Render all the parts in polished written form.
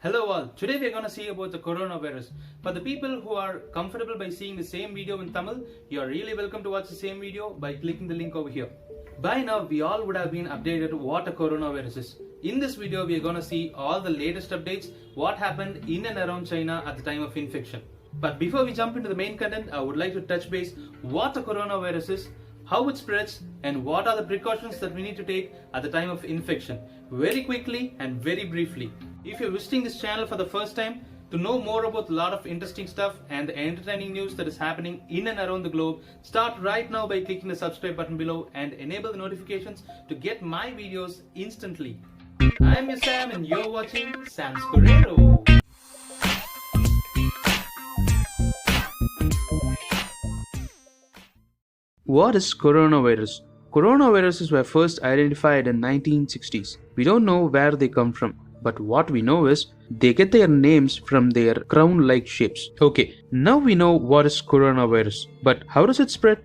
Hello all, today we are going to see about the coronavirus. For the people who are comfortable by seeing the same video in Tamil, you are really welcome to watch the same video by clicking the link over here. By now, we all would have been updated what a coronavirus is. In this video, we are going to see all the latest updates, what happened in and around China at the time of infection. But before we jump into the main content, I would like to touch base what a coronavirus is, how it spreads, and what are the precautions that we need to take at the time of infection. Very quickly and very briefly. If you're visiting this channel for the first time, to know more about a lot of interesting stuff and the entertaining news that is happening in and around the globe, start right now by clicking the subscribe button below and enable the notifications to get my videos instantly. I'm your Sam and you're watching Sam's Correro. What is coronavirus? Coronaviruses were first identified in 1960s. We don't know where they come from, but what we know is they get their names from their crown-like shapes. Okay, now we know what is coronavirus, but how does it spread?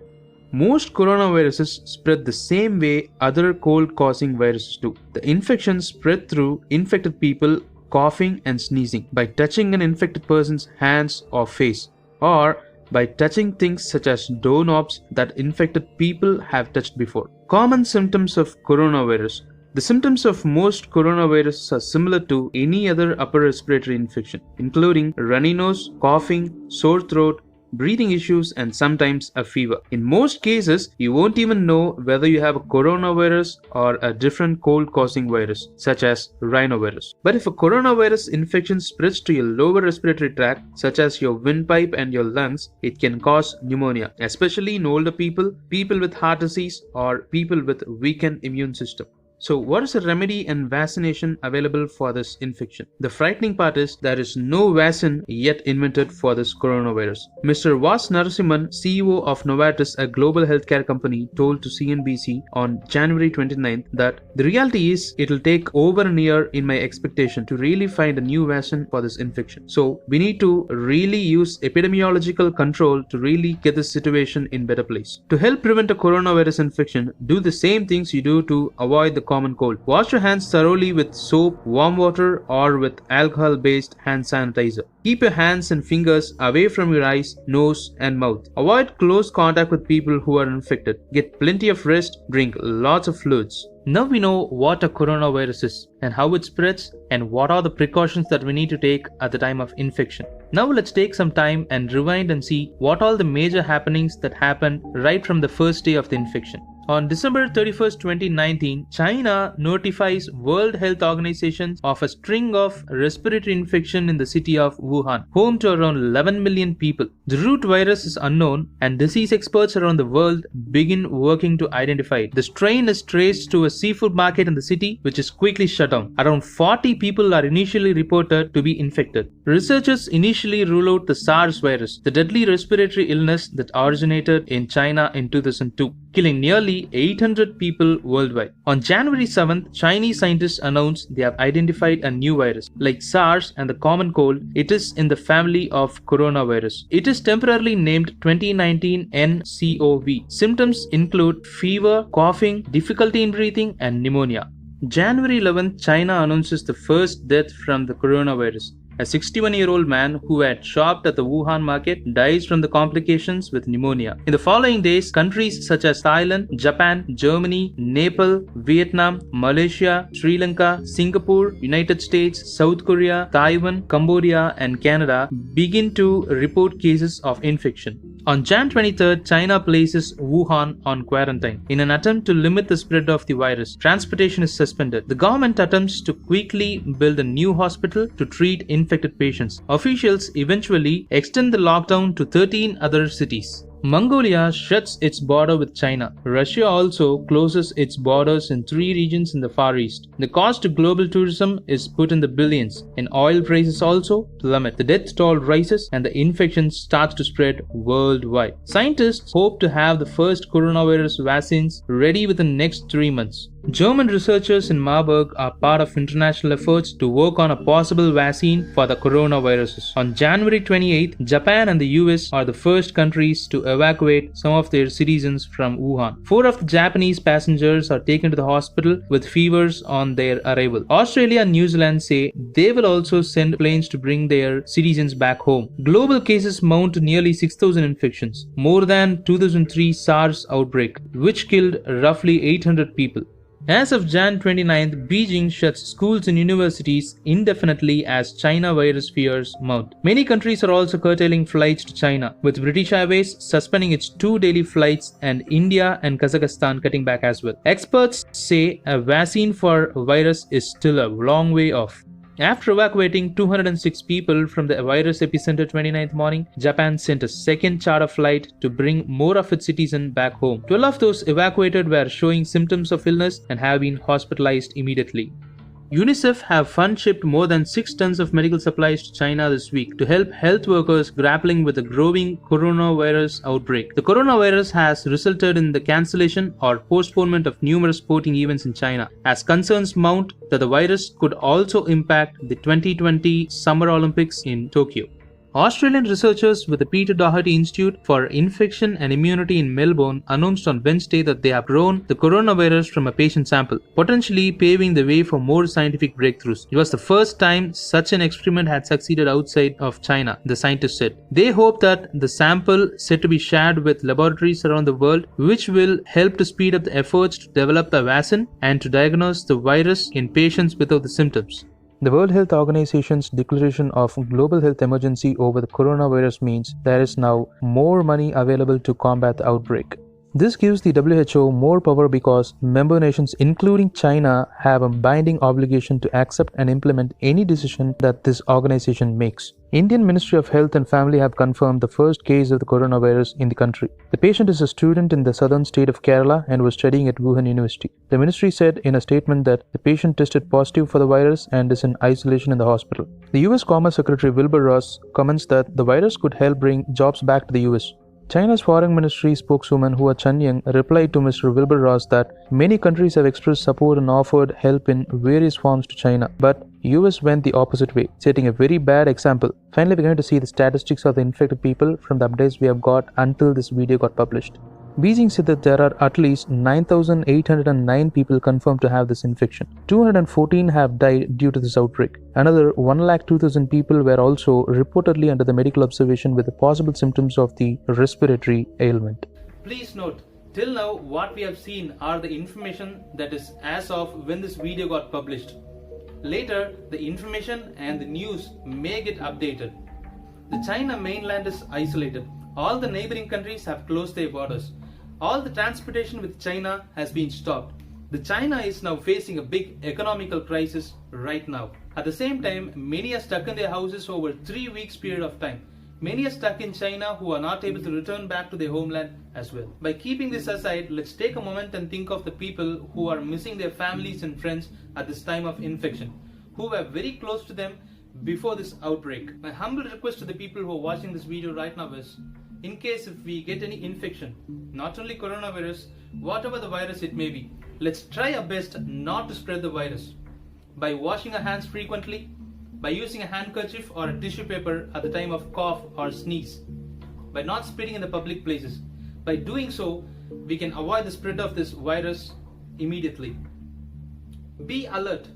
Most coronaviruses spread the same way other cold-causing viruses do. The infection spread through infected people coughing and sneezing, by touching an infected person's hands or face, or by touching things such as doorknobs that infected people have touched before. Common symptoms of coronavirus. The symptoms of most coronaviruses are similar to any other upper respiratory infection, including runny nose, coughing, sore throat, breathing issues, and sometimes a fever. In most cases, you won't even know whether you have a coronavirus or a different cold-causing virus, such as rhinovirus. But if a coronavirus infection spreads to your lower respiratory tract, such as your windpipe and your lungs, it can cause pneumonia, especially in older people, people with heart disease, or people with weakened immune system. So what is the remedy and vaccination available for this infection? The frightening part is there is no vaccine yet invented for this coronavirus. Mr. Vas Narasimhan, CEO of Novartis, a global healthcare company, told to CNBC on January 29th that the reality is it will take over a year in my expectation to really find a new vaccine for this infection. So we need to really use epidemiological control to really get this situation in better place. To help prevent a coronavirus infection, do the same things you do to avoid the common cold. Wash your hands thoroughly with soap, warm water, or with alcohol-based hand sanitizer. Keep your hands and fingers away from your eyes, nose, and mouth. Avoid close contact with people who are infected. Get plenty of rest. Drink lots of fluids. Now we know what a coronavirus is and how it spreads and what are the precautions that we need to take at the time of infection. Now let's take some time and rewind and see what all the major happenings that happened right from the first day of the infection. On December 31st, 2019, China notifies World Health Organization of a string of respiratory infection in the city of Wuhan, home to around 11 million people. The root virus is unknown and disease experts around the world begin working to identify it. The strain is traced to a seafood market in the city, which is quickly shut down. Around 40 people are initially reported to be infected. Researchers initially rule out the SARS virus, the deadly respiratory illness that originated in China in 2002, killing nearly 800 people worldwide. On January 7th, Chinese scientists announced they have identified a new virus. Like SARS and the common cold, it is in the family of coronavirus. It is temporarily named 2019 nCoV. Symptoms include fever, coughing, difficulty in breathing, and pneumonia. January 11th, China announces the first death from the coronavirus. A 61-year-old man who had shopped at the Wuhan market dies from the complications with pneumonia. In the following days, countries such as Thailand, Japan, Germany, Nepal, Vietnam, Malaysia, Sri Lanka, Singapore, United States, South Korea, Taiwan, Cambodia, and Canada begin to report cases of infection. On Jan 23rd, China places Wuhan on quarantine. In an attempt to limit the spread of the virus, transportation is suspended. The government attempts to quickly build a new hospital to treat infected patients. Officials eventually extend the lockdown to 13 other cities. Mongolia shuts its border with China. Russia also closes its borders in 3 regions in the Far East. The cost to global tourism is put in the billions, and oil prices also plummet. The death toll rises and the infection starts to spread worldwide. Scientists hope to have the first coronavirus vaccines ready within the next 3 months. German researchers in Marburg are part of international efforts to work on a possible vaccine for the coronaviruses. On January 28th, Japan and the US are the first countries to evacuate some of their citizens from Wuhan. 4 of the Japanese passengers are taken to the hospital with fevers on their arrival. Australia and New Zealand say they will also send planes to bring their citizens back home. Global cases mount to nearly 6,000 infections, more than 2003 SARS outbreak, which killed roughly 800 people. As of Jan 29th, Beijing shuts schools and universities indefinitely as China virus fears mount. Many countries are also curtailing flights to China, with British Airways suspending its 2 daily flights and India and Kazakhstan cutting back as well. Experts say a vaccine for virus is still a long way off. After evacuating 206 people from the virus epicenter 29th morning, Japan sent a second charter flight to bring more of its citizens back home. 12 of those evacuated were showing symptoms of illness and have been hospitalized immediately. UNICEF have fund-shipped more than 6 tons of medical supplies to China this week to help health workers grappling with the growing coronavirus outbreak. The coronavirus has resulted in the cancellation or postponement of numerous sporting events in China, as concerns mount that the virus could also impact the 2020 Summer Olympics in Tokyo. Australian researchers with the Peter Doherty Institute for Infection and Immunity in Melbourne announced on Wednesday that they have grown the coronavirus from a patient sample, potentially paving the way for more scientific breakthroughs. It was the first time such an experiment had succeeded outside of China, the scientists said. They hope that the sample said to be shared with laboratories around the world, which will help to speed up the efforts to develop a vaccine and to diagnose the virus in patients without the symptoms. The World Health Organization's declaration of global health emergency over the coronavirus means there is now more money available to combat the outbreak. This gives the WHO more power because member nations including China have a binding obligation to accept and implement any decision that this organization makes. Indian Ministry of Health and Family have confirmed the first case of the coronavirus in the country. The patient is a student in the southern state of Kerala and was studying at Wuhan University. The ministry said in a statement that the patient tested positive for the virus and is in isolation in the hospital. The US Commerce Secretary Wilbur Ross comments that the virus could help bring jobs back to the US. China's Foreign Ministry spokeswoman Hua Chunying replied to Mr. Wilbur Ross that many countries have expressed support and offered help in various forms to China, but US went the opposite way, setting a very bad example. Finally, we're going to see the statistics of the infected people from the updates we have got until this video got published. Beijing said that there are at least 9,809 people confirmed to have this infection. 214 have died due to this outbreak. Another 102,000 people were also reportedly under the medical observation with the possible symptoms of the respiratory ailment. Please note, till now what we have seen are the information that is as of when this video got published. Later, the information and the news may get updated. The China mainland is isolated. All the neighboring countries have closed their borders. All the transportation with China has been stopped. The China is now facing a big economical crisis right now. At the same time, many are stuck in their houses over 3 weeks period of time. Many are stuck in China who are not able to return back to their homeland as well. By keeping this aside, let's take a moment and think of the people who are missing their families and friends at this time of infection, who were very close to them before this outbreak. My humble request to the people who are watching this video right now is, in case if we get any infection, not only coronavirus, whatever the virus it may be, let's try our best not to spread the virus. By washing our hands frequently, by using a handkerchief or a tissue paper at the time of cough or sneeze, by not spitting in the public places. By doing so, we can avoid the spread of this virus immediately. Be alert,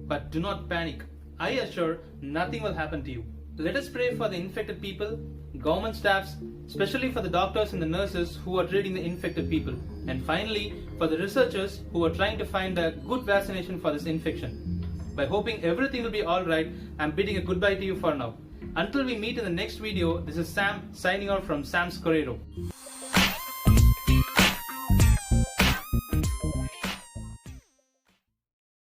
but do not panic. I assure nothing will happen to you. Let us pray for the infected people, government staffs, especially for the doctors and the nurses who are treating the infected people, and finally for the researchers who are trying to find a good vaccination for this infection. By hoping everything will be alright, I'm bidding a goodbye to you for now. Until we meet in the next video, this is Sam signing out from Sam's Correro.